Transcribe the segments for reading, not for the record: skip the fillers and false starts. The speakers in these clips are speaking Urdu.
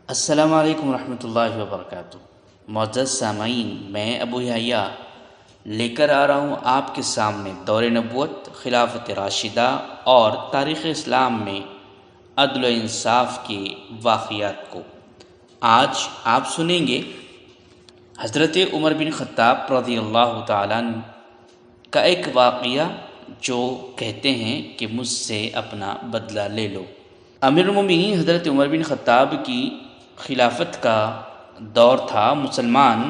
السلام علیکم ورحمۃ اللہ وبرکاتہ۔ معزز سامعین، میں ابو یحییٰ لے کر آ رہا ہوں آپ کے سامنے دور نبوت، خلافت راشدہ اور تاریخ اسلام میں عدل و انصاف کے واقعات کو۔ آج آپ سنیں گے حضرت عمر بن خطاب رضی اللہ تعالیٰ عنہ کا ایک واقعہ جو کہتے ہیں کہ مجھ سے اپنا بدلہ لے لو۔ امیر المومنین حضرت عمر بن خطاب کی خلافت کا دور تھا۔ مسلمان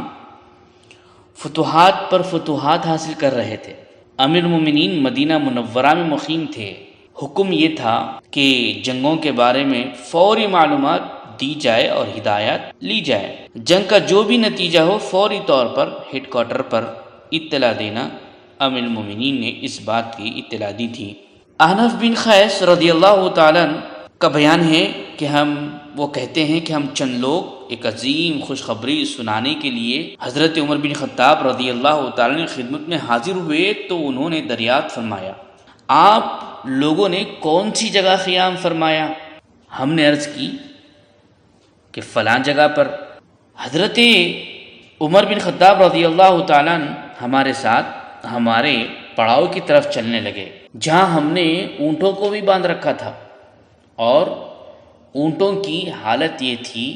فتوحات پر فتوحات حاصل کر رہے تھے۔ امیر المومنین مدینہ منورہ میں مقیم تھے۔ حکم یہ تھا کہ جنگوں کے بارے میں فوری معلومات دی جائے اور ہدایات لی جائے۔ جنگ کا جو بھی نتیجہ ہو فوری طور پر ہیڈ کوارٹر پر اطلاع دینا۔ امیر المومنین نے اس بات کی اطلاع دی تھی۔ احنف بن قیس رضی اللہ تعالیٰ عنہ کا بیان ہے کہ وہ کہتے ہیں کہ ہم چند لوگ ایک عظیم خوشخبری سنانے کے لیے حضرت عمر بن خطاب رضی اللہ تعالیٰ کی خدمت میں حاضر ہوئے تو انہوں نے دریافت فرمایا، آپ لوگوں نے کون سی جگہ قیام فرمایا؟ ہم نے عرض کی کہ فلاں جگہ پر۔ حضرت عمر بن خطاب رضی اللہ تعالیٰ ہمارے ساتھ ہمارے پڑاؤ کی طرف چلنے لگے، جہاں ہم نے اونٹوں کو بھی باندھ رکھا تھا، اور اونٹوں کی حالت یہ تھی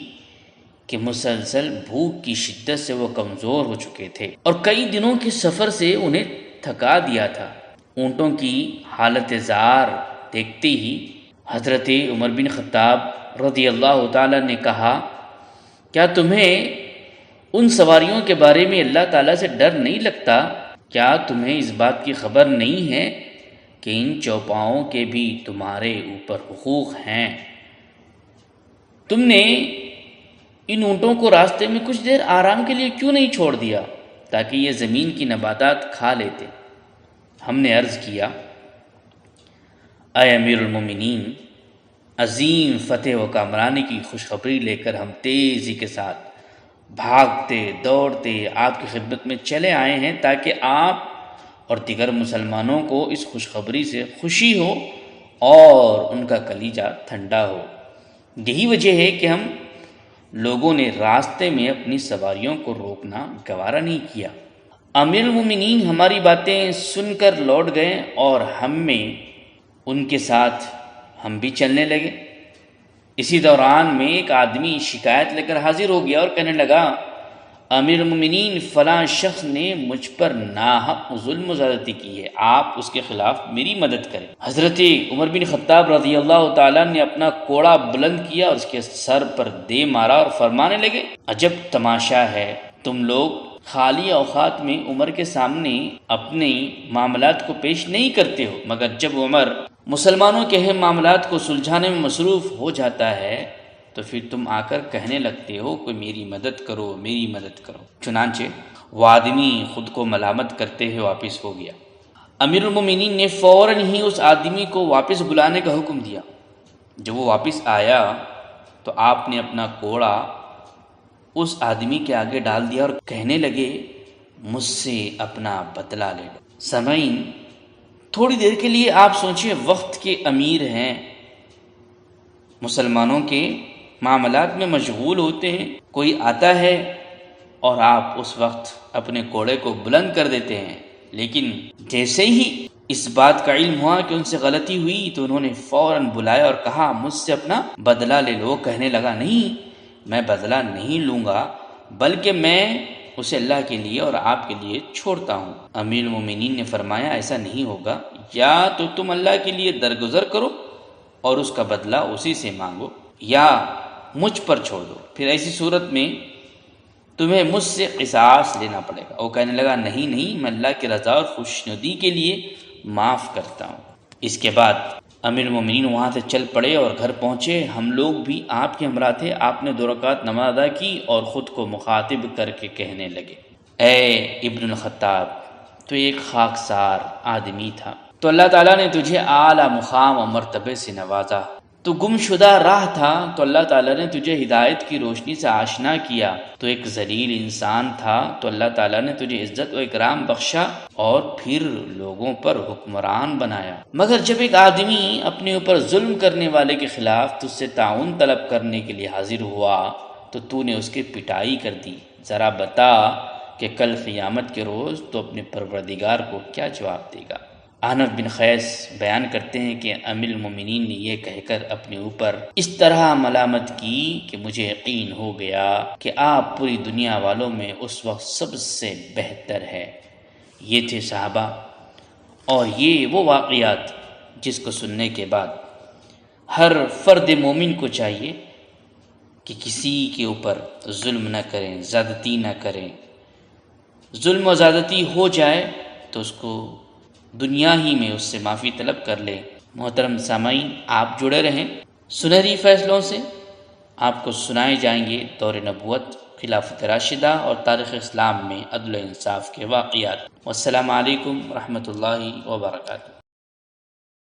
کہ مسلسل بھوک کی شدت سے وہ کمزور ہو چکے تھے اور کئی دنوں کے سفر سے انہیں تھکا دیا تھا۔ اونٹوں کی حالت زار دیکھتے ہی حضرت عمر بن خطاب رضی اللہ تعالیٰ نے کہا، کیا تمہیں ان سواریوں کے بارے میں اللہ تعالیٰ سے ڈر نہیں لگتا؟ کیا تمہیں اس بات کی خبر نہیں ہے کہ ان چوپاؤں کے بھی تمہارے اوپر حقوق ہیں؟ تم نے ان اونٹوں کو راستے میں کچھ دیر آرام کے لیے کیوں نہیں چھوڑ دیا تاکہ یہ زمین کی نباتات کھا لیتے؟ ہم نے عرض کیا، اے امیر المومنین، عظیم فتح و کامرانی کی خوشخبری لے کر ہم تیزی کے ساتھ بھاگتے دوڑتے آپ کی خدمت میں چلے آئے ہیں تاکہ آپ اور دیگر مسلمانوں کو اس خوشخبری سے خوشی ہو اور ان کا کلیجہ ٹھنڈا ہو۔ یہی وجہ ہے کہ ہم لوگوں نے راستے میں اپنی سواریوں کو روکنا گوارا نہیں کیا۔ امیر المومنین ہماری باتیں سن کر لوٹ گئے اور ان کے ساتھ ہم بھی چلنے لگے۔ اسی دوران میں ایک آدمی شکایت لے کر حاضر ہو گیا اور کہنے لگا، امیر المومنین، فلاں شخص نے مجھ پر ناحق ظلم و زیادتی کی ہے، آپ اس کے خلاف میری مدد کریں۔ حضرت عمر بن خطاب رضی اللہ تعالیٰ نے اپنا کوڑا بلند کیا اور اس کے سر پر دے مارا اور فرمانے لگے، عجب تماشا ہے، تم لوگ خالی اوقات میں عمر کے سامنے اپنے معاملات کو پیش نہیں کرتے ہو، مگر جب عمر مسلمانوں کے اہم معاملات کو سلجھانے میں مصروف ہو جاتا ہے تو پھر تم آ کر کہنے لگتے ہو کہ میری مدد کرو، میری مدد کرو۔ چنانچہ وہ آدمی خود کو ملامت کرتے ہوئے واپس ہو گیا۔ امیر المومنین نے فوراً ہی اس آدمی کو واپس بلانے کا حکم دیا۔ جب وہ واپس آیا تو آپ نے اپنا کوڑا اس آدمی کے آگے ڈال دیا اور کہنے لگے، مجھ سے اپنا بدلہ لے لو۔ سامعین، تھوڑی دیر کے لیے آپ سوچیں، وقت کے امیر ہیں، مسلمانوں کے معاملات میں مشغول ہوتے ہیں، کوئی آتا ہے اور آپ اس وقت اپنے کوڑے کو بلند کر دیتے ہیں، لیکن جیسے ہی اس بات کا علم ہوا کہ ان سے غلطی ہوئی تو انہوں نے فوراً بلایا اور کہا، مجھ سے اپنا بدلہ لے لو۔ کہنے لگا، نہیں، میں بدلہ نہیں لوں گا، بلکہ میں اسے اللہ کے لیے اور آپ کے لیے چھوڑتا ہوں۔ امیر المومنین نے فرمایا، ایسا نہیں ہوگا، یا تو تم اللہ کے لیے درگزر کرو اور اس کا بدلہ اسی سے مانگو، یا مجھ پر چھوڑ دو، پھر ایسی صورت میں تمہیں مجھ سے قصاص لینا پڑے گا۔ وہ کہنے لگا، نہیں، میں اللہ کی رضا اور خوشنودی کے لیے معاف کرتا ہوں۔ اس کے بعد امیر المومنین وہاں سے چل پڑے اور گھر پہنچے۔ ہم لوگ بھی آپ کے ہمراہ تھے۔ آپ نے 2 رکعت نماز ادا کی اور خود کو مخاطب کر کے کہنے لگے، اے ابن الخطاب، تو ایک خاکسار آدمی تھا، تو اللہ تعالیٰ نے تجھے اعلیٰ مقام و مرتبے سے نوازا، تو گم شدہ راہ تھا تو اللہ تعالیٰ نے تجھے ہدایت کی روشنی سے آشنا کیا، تو ایک ذلیل انسان تھا تو اللہ تعالیٰ نے تجھے عزت و اکرام بخشا اور پھر لوگوں پر حکمران بنایا۔ مگر جب ایک آدمی اپنے اوپر ظلم کرنے والے کے خلاف تجھ سے تعاون طلب کرنے کے لیے حاضر ہوا تو نے اس کی پٹائی کر دی، ذرا بتا کہ کل قیامت کے روز تو اپنے پروردگار کو کیا جواب دے گا۔ احنف بن قیس بیان کرتے ہیں کہ امیر المومنین نے یہ کہہ کر اپنے اوپر اس طرح ملامت کی کہ مجھے یقین ہو گیا کہ آپ پوری دنیا والوں میں اس وقت سب سے بہتر ہے۔ یہ تھے صحابہ، اور یہ وہ واقعات جس کو سننے کے بعد ہر فرد مومن کو چاہیے کہ کسی کے اوپر ظلم نہ کریں، زیادتی نہ کریں۔ ظلم و زیادتی ہو جائے تو اس کو دنیا ہی میں اس سے معافی طلب کر لے۔ محترم سامعین، آپ جڑے رہیں سنہری فیصلوں سے، آپ کو سنائے جائیں گے دور نبوت، خلافت راشدہ اور تاریخ اسلام میں عدل و انصاف کے واقعات۔ والسلام علیکم ورحمۃ اللہ وبرکاتہ۔